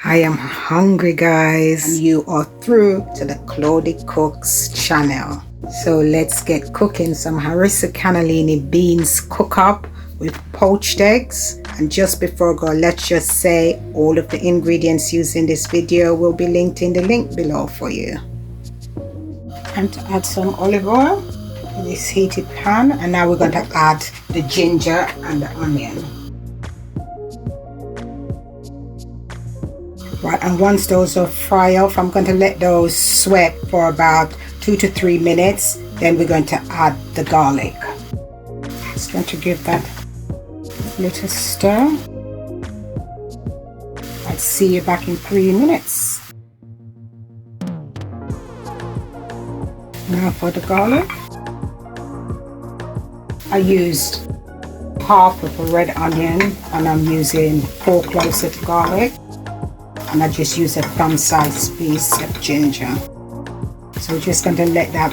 I am hungry, guys, and you are through to the Claudie Cooks channel. So let's get cooking some Harissa cannellini beans cook up with poached eggs. And just before I go, let's just say all of the ingredients used in this video will be linked in the link below for you. And to add some olive oil in this heated pan, and now we're going to add the ginger and the onion. Right, and once those are fry off, I'm going to let those sweat for about 2 to 3 minutes. Then we're going to add the garlic. Just going to give that a little stir. I'll see you back in 3 minutes. Now for the garlic. I used half of a red onion and I'm using 4 cloves of garlic. And I just use a thumb-sized piece of ginger. So we're just going to let that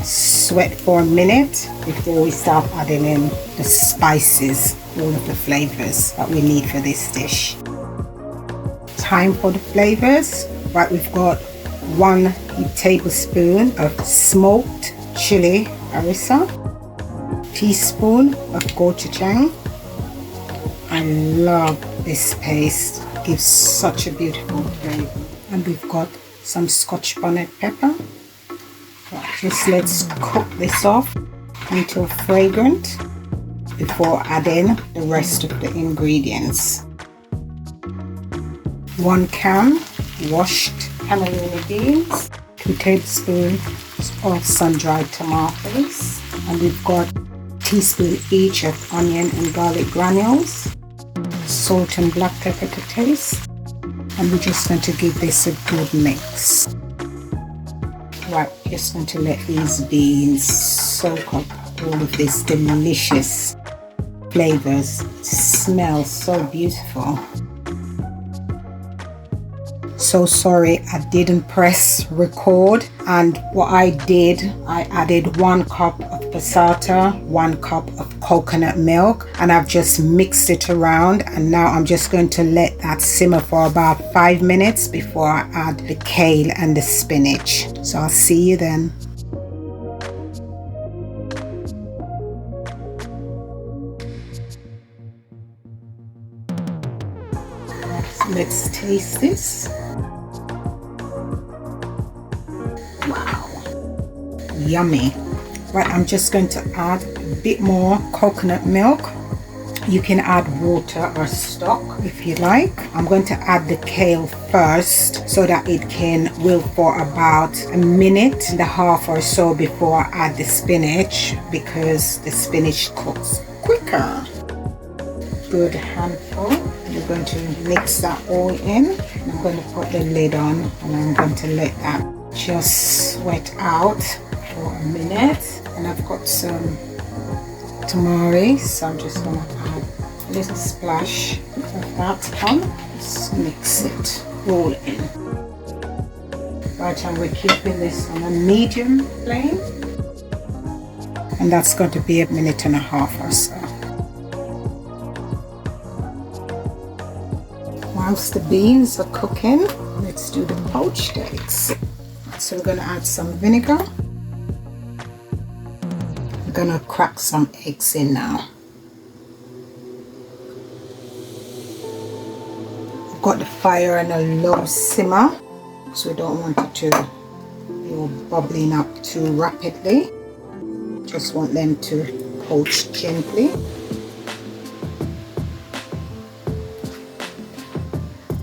sweat for a minute before we start adding in the spices, all of the flavors that we need for this dish. Time for the flavors. Right, we've got 1 tablespoon of smoked chili harissa, teaspoon of gochujang. I love this paste. Gives such a beautiful flavor. And we've got some Scotch bonnet pepper. Right, just let's cook this off until fragrant before adding the rest of the ingredients. 1 can washed Cannellini beans, 2 tablespoons of sun-dried tomatoes, and we've got a teaspoon each of onion and garlic granules, salt and black pepper to taste, and we're just going to give this a good mix. Right, just going to let these beans soak up all of these delicious flavors. It smells so beautiful. So sorry I didn't press record, and what I did, I added 1 cup of passata, 1 cup of coconut milk, and I've just mixed it around, and now I'm just going to let that simmer for about 5 minutes before I add the kale and the spinach. So I'll see you then. Let's taste this. Wow, yummy. Right, I'm just going to add a bit more coconut milk. You can add water or stock if you like. I'm going to add the kale first so that it can wilt for about 1.5 minutes or so before I add the spinach, because the spinach cooks quicker. Good handful. We're going to mix that all in. And I'm going to put the lid on and I'm going to let that just sweat out for a minute. And I've got some Tamari, so I'm just going to add a little splash of that on. Just mix it all in. Right, and we're keeping this on a medium flame. And that's going to be 1.5 minutes or so. Whilst the beans are cooking, let's do the poached eggs. So we're going to add some vinegar. We're going to crack some eggs in now. I've got the fire on a low simmer, so we don't want it to be bubbling up too rapidly. Just want them to poach gently.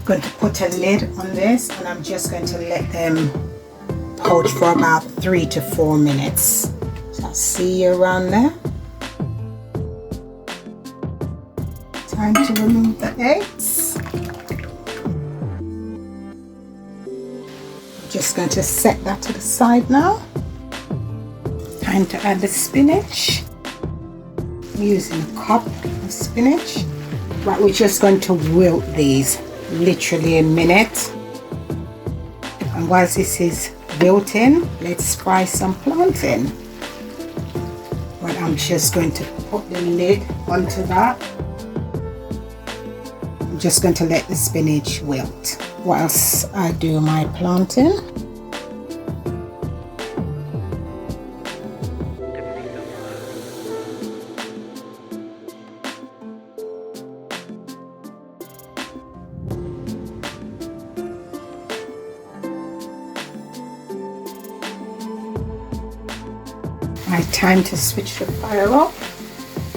Going to put a lid on this, and I'm just going to let them poach for about 3 to 4 minutes. So I'll see you around there. Time to remove the eggs. I'm just going to set that to the side now. Time to add the spinach. I'm using a cup of spinach. Right, we're just going to wilt these literally 1 minute, and whilst this is wilting, let's fry some plantain. But I'm just going to put the lid onto that. I'm just going to let the spinach wilt. whilst I do my plantain. My time to switch the fire off.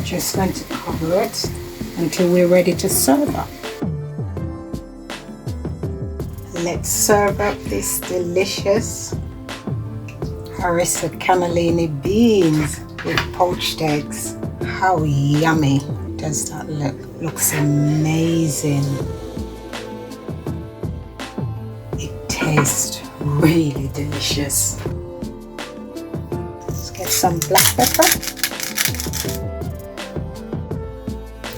Just going to cover it until we're ready to serve up. Let's serve up this delicious Harissa cannellini beans with poached eggs. How yummy does that look? Looks amazing. It tastes really delicious. Let's get some black pepper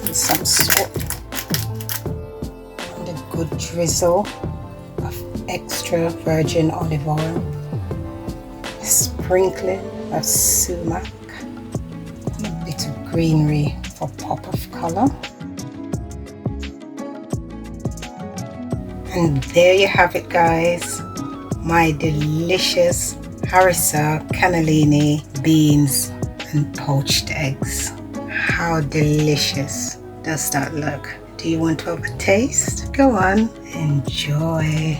and some salt and a good drizzle of extra virgin olive oil, a sprinkling of sumac, a bit of greenery for pop of color. And there you have it, guys, my delicious Harissa cannellini beans and poached eggs. How delicious does that look? Do you want to have a taste? Go on, enjoy.